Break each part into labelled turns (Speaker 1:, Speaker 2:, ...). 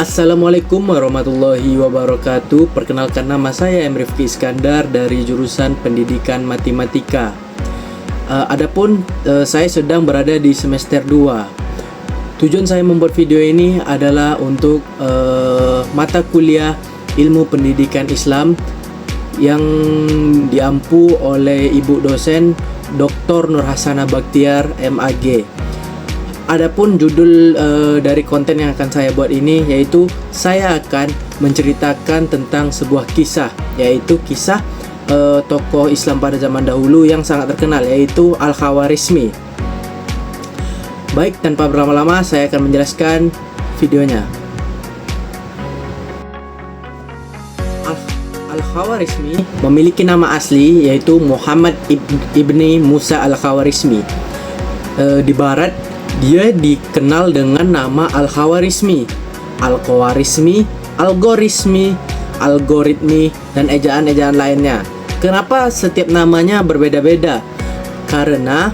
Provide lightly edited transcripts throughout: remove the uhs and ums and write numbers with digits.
Speaker 1: Assalamualaikum warahmatullahi wabarakatuh. Perkenalkan, nama saya Rifki Iskandar dari jurusan Pendidikan Matematika. Adapun saya sedang berada di semester 2. Tujuan saya membuat video ini adalah untuk mata kuliah Ilmu Pendidikan Islam yang diampu oleh Ibu dosen Dr. Nurhasanah Bakhtiar MAG. Adapun judul dari konten yang akan saya buat ini yaitu saya akan menceritakan tentang sebuah kisah, yaitu kisah tokoh Islam pada zaman dahulu yang sangat terkenal, yaitu Al-Khawarizmi. Baik, tanpa berlama-lama saya akan menjelaskan videonya. Al-Khawarizmi memiliki nama asli yaitu Muhammad ibni Musa Al-Khawarizmi. Di barat dia dikenal dengan nama Al-Khawarizmi, Al-Khawarizmi, Algorismi, Algoritmi, dan ejaan-ejaan lainnya. Kenapa setiap namanya berbeda-beda? Karena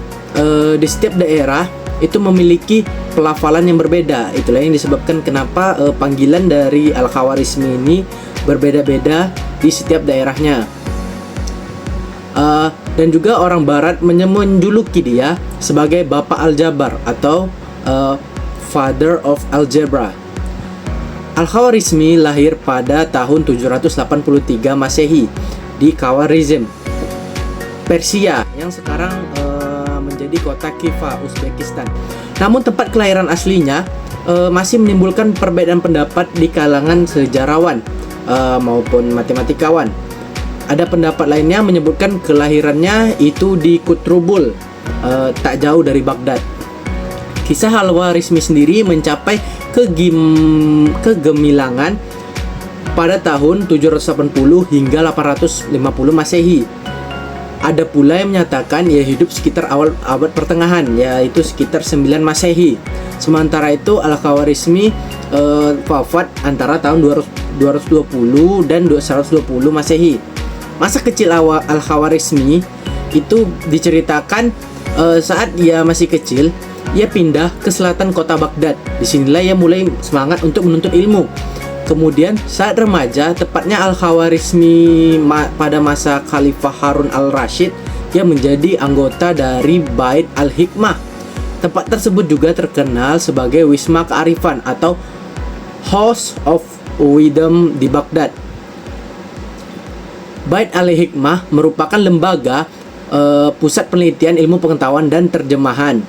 Speaker 1: di setiap daerah itu memiliki pelafalan yang berbeda. Itulah yang disebabkan kenapa panggilan dari Al-Khawarizmi ini berbeda-beda di setiap daerahnya. Dan juga orang barat menjuluki dia sebagai Bapak Aljabar atau Father of Algebra. Al-Khawarizmi lahir pada tahun 783 Masehi di Khawarizm, Persia yang sekarang menjadi kota Khiva, Uzbekistan. Namun tempat kelahiran aslinya masih menimbulkan perbedaan pendapat di kalangan sejarawan maupun matematikawan. Ada pendapat lainnya menyebutkan kelahirannya itu di Kutrubul, tak jauh dari Baghdad. Kisah Al-Khawarizmi sendiri mencapai kegemilangan pada tahun 780 hingga 850 Masehi. Ada pula yang menyatakan ia hidup sekitar awal abad pertengahan, yaitu sekitar 9 Masehi. Sementara itu Al-Khawarizmi wafat antara tahun 220 dan 120 Masehi. Masa kecil Al-Khawarizmi itu diceritakan saat dia masih kecil, ia pindah ke selatan kota Baghdad. Disinilah ia mulai semangat untuk menuntut ilmu. Kemudian saat remaja, tepatnya Al-Khawarizmi pada masa Khalifah Harun al-Rashid, ia menjadi anggota dari Bait al-Hikmah. Tempat tersebut juga terkenal sebagai Wisma Kearifan atau House of Wisdom di Baghdad. Bait al-Hikmah merupakan lembaga pusat penelitian ilmu pengetahuan dan terjemahan.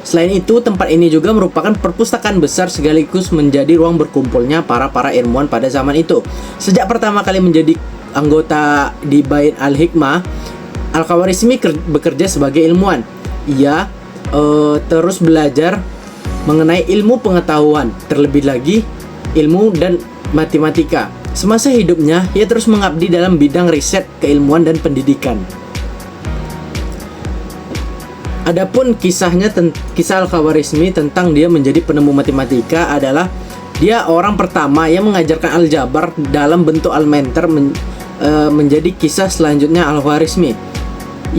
Speaker 1: Selain itu, tempat ini juga merupakan perpustakaan besar sekaligus menjadi ruang berkumpulnya para ilmuwan pada zaman itu. Sejak pertama kali menjadi anggota di Bait al-Hikmah, Al-Khawarizmi bekerja sebagai ilmuwan. Ia terus belajar mengenai ilmu pengetahuan, terlebih lagi ilmu dan matematika. Semasa hidupnya, ia terus mengabdi dalam bidang riset, keilmuan, dan pendidikan. Adapun kisah Al-Khawarizmi tentang dia menjadi penemu matematika adalah dia orang pertama yang mengajarkan aljabar dalam bentuk almenter menjadi kisah selanjutnya Al-Khawarizmi.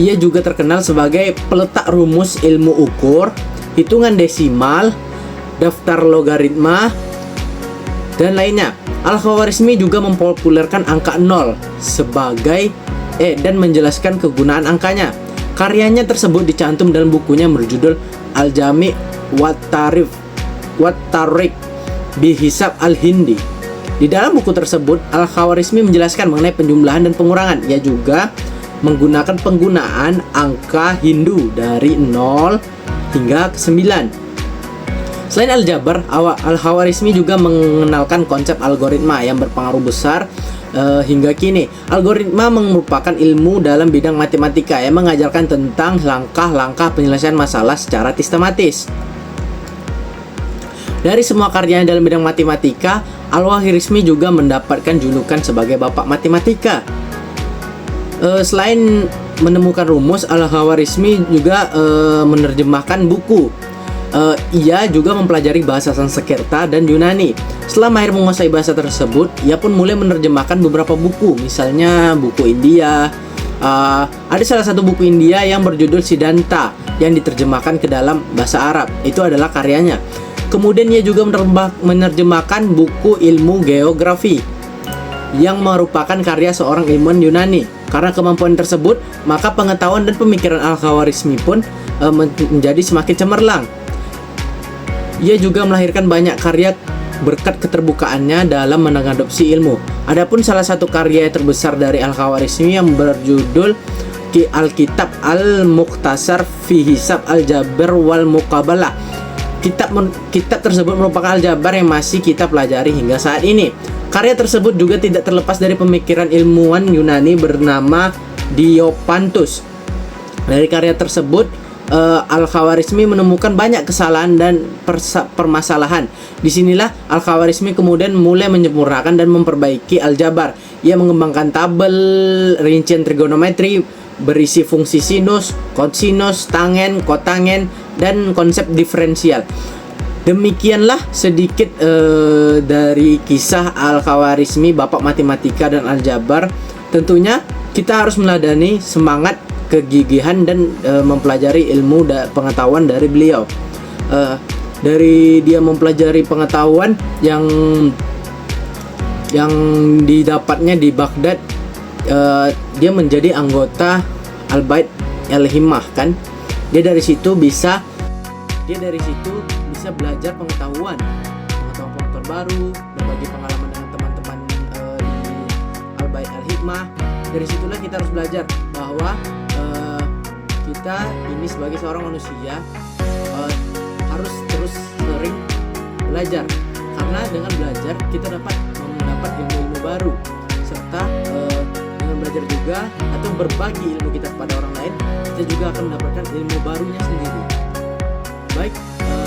Speaker 1: Ia juga terkenal sebagai peletak rumus ilmu ukur, hitungan desimal, daftar logaritma, dan lainnya. Al-Khawarizmi juga mempopulerkan angka 0 dan menjelaskan kegunaan angkanya. Karyanya tersebut dicantum dalam bukunya berjudul Al-Jami' wat Tariq bi Hisab al-Hindi. Di dalam buku tersebut, Al-Khawarizmi menjelaskan mengenai penjumlahan dan pengurangan. Ia juga menggunakan penggunaan angka Hindu dari 0 hingga ke 9. Selain aljabar, Al-Khawarizmi juga mengenalkan konsep algoritma yang berpengaruh besar hingga kini. Algoritma merupakan ilmu dalam bidang matematika yang mengajarkan tentang langkah-langkah penyelesaian masalah secara sistematis. Dari semua karyanya dalam bidang matematika, Al-Khawarizmi juga mendapatkan julukan sebagai Bapak Matematika. Selain menemukan rumus, Al-Khawarizmi juga menerjemahkan buku. Ia juga mempelajari bahasa Sanskerta dan Yunani. Setelah mahir menguasai bahasa tersebut, ia pun mulai menerjemahkan beberapa buku, misalnya buku India. Ada salah satu buku India yang berjudul Siddhanta yang diterjemahkan ke dalam bahasa Arab. Itu adalah karyanya. Kemudian ia juga menerjemahkan buku ilmu geografi yang merupakan karya seorang ilmuwan Yunani. Karena kemampuan tersebut, maka pengetahuan dan pemikiran Al-Khawarizmi pun menjadi semakin cemerlang. Ia juga melahirkan banyak karya berkat keterbukaannya dalam mengadopsi ilmu. Adapun salah satu karya terbesar dari Al-Khawarizmi yang berjudul Al-Kitab Al-Mukhtasar fi Hisab Al-Jabr wal Muqabalah. Kitab tersebut merupakan aljabar yang masih kita pelajari hingga saat ini. Karya tersebut juga tidak terlepas dari pemikiran ilmuwan Yunani bernama Diopantus. Dari karya tersebut, Al-Khawarizmi menemukan banyak kesalahan dan permasalahan. Disinilah Al-Khawarizmi kemudian mulai menyempurnakan dan memperbaiki aljabar. Ia mengembangkan tabel rincian trigonometri berisi fungsi sinus, kosinus, tangen, kotangen, dan konsep diferensial. Demikianlah sedikit dari kisah Al-Khawarizmi, bapak matematika dan aljabar. Tentunya kita harus meladani semangat, kegigihan, dan mempelajari ilmu pengetahuan dari beliau. Dari dia mempelajari pengetahuan yang didapatnya di Baghdad, dia menjadi anggota Al-Bait Al-Himmah kan. Dia dari situ bisa belajar pengetahuan terbaru, berbagi pengalaman dengan teman-teman di Al-Bait Al-Hikmah. Dari situlah kita harus belajar bahwa kita ini sebagai seorang manusia harus terus sering belajar, karena dengan belajar kita dapat mendapat ilmu-ilmu baru, serta dengan belajar juga atau berbagi ilmu kita kepada orang lain, kita juga akan mendapatkan ilmu barunya sendiri. Baik,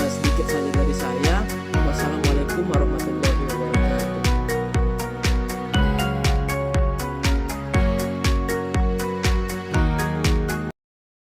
Speaker 1: sedikit saja dari saya.